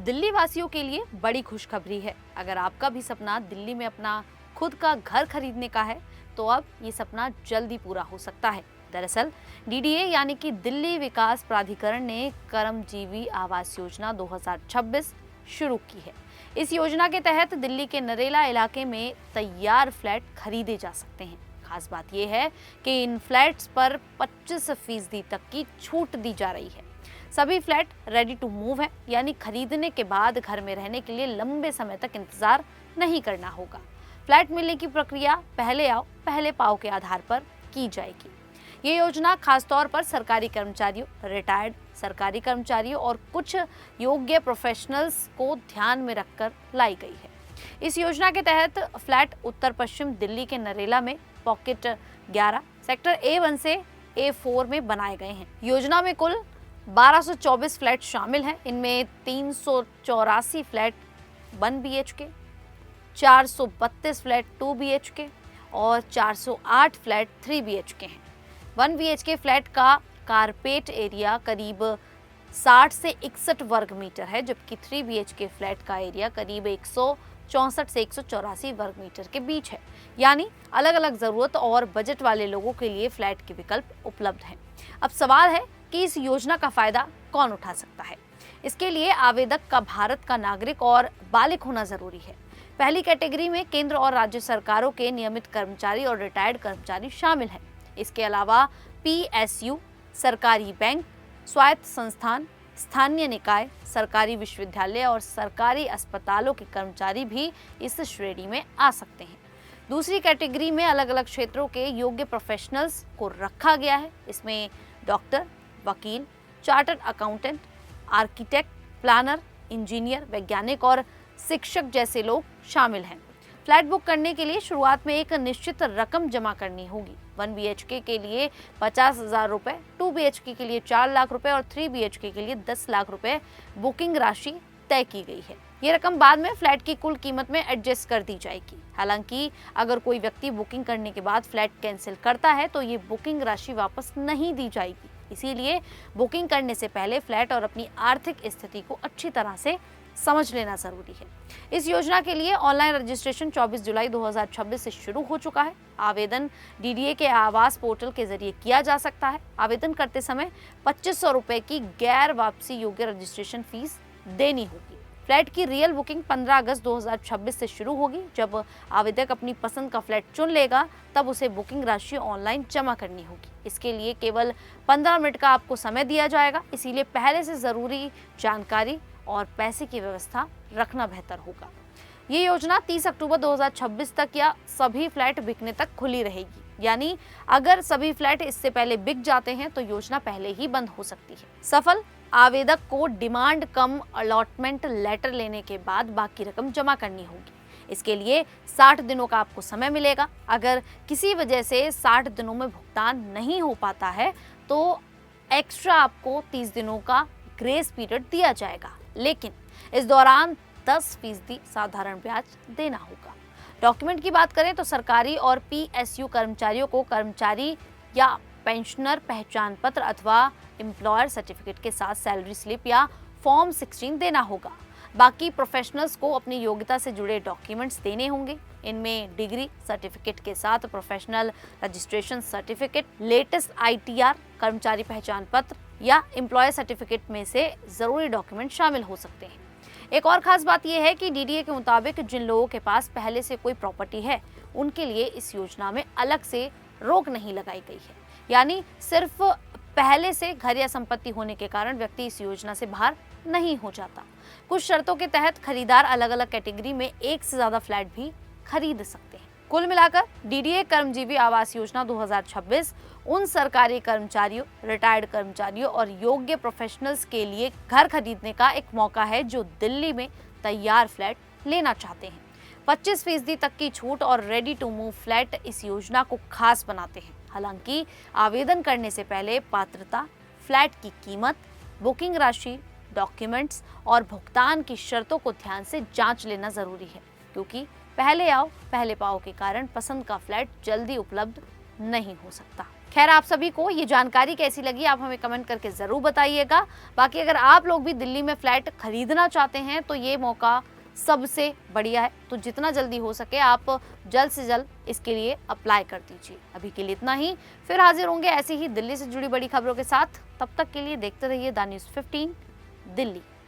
दिल्ली वासियों के लिए बड़ी खुशखबरी है। अगर आपका भी सपना दिल्ली में अपना खुद का घर खरीदने का है तो अब ये सपना जल्दी पूरा हो सकता है। दरअसल डीडीए यानी कि दिल्ली विकास प्राधिकरण ने कर्मजीवी आवास योजना 2026 शुरू की है। इस योजना के तहत दिल्ली के नरेला इलाके में तैयार फ्लैट खरीदे जा सकते हैं। खास बात यह है कि इन फ्लैट्स पर 25% तक की छूट दी जा रही है। सभी फ्लैट रेडी टू मूव है, यानी खरीदने के बाद घर में रहने के लिए लंबे समय तक इंतजार नहीं करना होगा। फ्लैट मिलने की प्रक्रिया पहले आओ पहले पाओ के आधार पर की जाएगी। ये योजना खासतौर पर सरकारी कर्मचारियों, रिटायर्ड सरकारी कर्मचारियों और कुछ योग्य प्रोफेशनल्स को ध्यान में रखकर लाई गई है। इस योजना के तहत फ्लैट उत्तर पश्चिम दिल्ली के नरेला में पॉकेट 11 सेक्टर A1 से A4 में बनाए गए हैं। योजना में कुल 1224 फ्लैट शामिल हैं। इनमें 384 फ्लैट 1 BHK, 432 फ्लैट 2 BHK और 408 फ्लैट 3 BHK हैं। 1 BHK फ्लैट का कारपेट एरिया करीब 60 से 61 वर्ग मीटर है, जबकि 3 BHK फ्लैट का एरिया करीब 164 से 184 वर्ग मीटर के बीच है। यानी अलग अलग जरूरत और बजट वाले लोगों के लिए फ्लैट के विकल्प उपलब्ध हैं। अब सवाल है कि इस योजना का फायदा कौन उठा सकता है। इसके लिए आवेदक का भारत का नागरिक और बालिग होना जरूरी है। पहली कैटेगरी में केंद्र और राज्य सरकारों के नियमित कर्मचारी और रिटायर्ड कर्मचारी शामिल हैं। इसके अलावा PSU, सरकारी बैंक, स्वायत्त संस्थान, स्थानीय निकाय, सरकारी विश्वविद्यालय और सरकारी अस्पतालों के कर्मचारी भी इस श्रेणी में आ सकते हैं। दूसरी कैटेगरी में अलग अलग क्षेत्रों के योग्य प्रोफेशनल्स को रखा गया है। इसमें डॉक्टर, वकील, chartered accountant, architect, planner, engineer, वैज्ञानिक और शिक्षक जैसे लोग शामिल हैं। फ्लैट बुक करने के लिए शुरुआत में एक निश्चित रकम जमा करनी होगी। 1 BHK के लिए 50,000 रुपए, 2 BHK के लिए 4 लाख रुपए और 3 BHK के लिए 10 लाख रुपए बुकिंग राशि तय की गई है। ये रकम बाद में फ्लैट की कुल कीमत में एडजस्ट कर दी जाएगी। हालांकि अगर कोई व्यक्ति बुकिंग करने के बाद फ्लैट कैंसिल करता है तो ये बुकिंग राशि वापस नहीं दी जाएगी। इसीलिए बुकिंग करने से पहले फ्लैट और अपनी आर्थिक स्थिति को अच्छी तरह से समझ लेना जरूरी है। इस योजना के लिए ऑनलाइन रजिस्ट्रेशन 24 जुलाई 2026 से शुरू हो चुका है। आवेदन डीडीए के आवास पोर्टल के जरिए किया जा सकता है। आवेदन करते समय 2500 रुपए की गैर वापसी योग्य रजिस्ट्रेशन फीस देनी होगी। फ्लैट की रियल बुकिंग 15 अगस्त 2026 से शुरू होगी। जब आवेदक अपनी पसंद का फ्लैट चुन लेगा तब उसे बुकिंग राशि ऑनलाइन जमा करनी होगी। इसके लिए केवल 15 मिनट का आपको समय दिया जाएगा, इसीलिए पहले से जरूरी जानकारी और पैसे की व्यवस्था रखना बेहतर होगा। ये योजना 30 अक्टूबर 2026 तक या सभी फ्लैट बिकने तक खुली रहेगी। यानी अगर सभी फ्लैट इससे पहले बिक जाते हैं तो योजना पहले ही बंद हो सकती है। सफल आवेदक को डिमांड कम अलॉटमेंट लेटर लेने के बाद बाकी रकम जमा करनी होगी। इसके लिए 60 दिनों का आपको समय मिलेगा। अगर किसी वजह से 60 दिनों में भुगतान नहीं हो पाता है तो एक्स्ट्रा आपको 30 दिनों का ग्रेस पीरियड दिया जाएगा, लेकिन इस दौरान 10% साधारण ब्याज देना होगा। डॉक्यूमेंट की बात करें तो सरकारी और PSU कर्मचारियों को कर्मचारी या पेंशनर पहचान पत्र अथवा एम्प्लॉयर सर्टिफिकेट के साथ सैलरी स्लिप या फॉर्म 16 देना होगा। बाकी प्रोफेशनल्स को अपनी योग्यता से जुड़े डॉक्यूमेंट्स देने होंगे। इनमें डिग्री सर्टिफिकेट के साथ professional registration certificate, latest ITR, कर्मचारी पहचान पत्र या एम्प्लॉयर सर्टिफिकेट में से जरूरी डॉक्यूमेंट शामिल हो सकते हैं। एक और खास बात यह है कि डीडीए के मुताबिक जिन लोगों के पास पहले से कोई प्रॉपर्टी है उनके लिए इस योजना में अलग से रोक नहीं लगाई गई है। यानी सिर्फ पहले से घर या संपत्ति होने के कारण व्यक्ति इस योजना से बाहर नहीं हो जाता। कुछ शर्तों के तहत खरीदार अलग अलग कैटेगरी में एक से ज्यादा फ्लैट भी खरीद सकते हैं। कुल मिलाकर डीडीए कर्मजीवी आवास योजना 2026 उन सरकारी कर्मचारियों, रिटायर्ड कर्मचारियों और योग्य प्रोफेशनल्स के लिए घर खरीदने का एक मौका है जो दिल्ली में तैयार फ्लैट लेना चाहते हैं। 25% तक की छूट और रेडी टू मूव फ्लैट इस योजना को खास बनाते हैं। हालांकि आवेदन करने से पहले पात्रता, फ्लैट की कीमत, बुकिंग राशि, डॉक्यूमेंट्स और भुगतान की शर्तों को ध्यान से जांच लेना जरूरी है, क्योंकि पहले आओ पहले पाओ के कारण पसंद का फ्लैट जल्दी उपलब्ध नहीं हो सकता। खैर, आप सभी को ये जानकारी कैसी लगी आप हमें कमेंट करके ज़रूर बताइएगा। बाकी अगर आप लोग भी दिल्ली में फ्लैट खरीदना चाहते हैं तो ये मौका सबसे बढ़िया है, तो जितना जल्दी हो सके आप जल्द से जल्द इसके लिए अप्लाई कर दीजिए। अभी के लिए इतना ही, फिर हाजिर होंगे ऐसी ही दिल्ली से जुड़ी बड़ी खबरों के साथ। तब तक के लिए देखते रहिए द न्यूज़ 15 दिल्ली।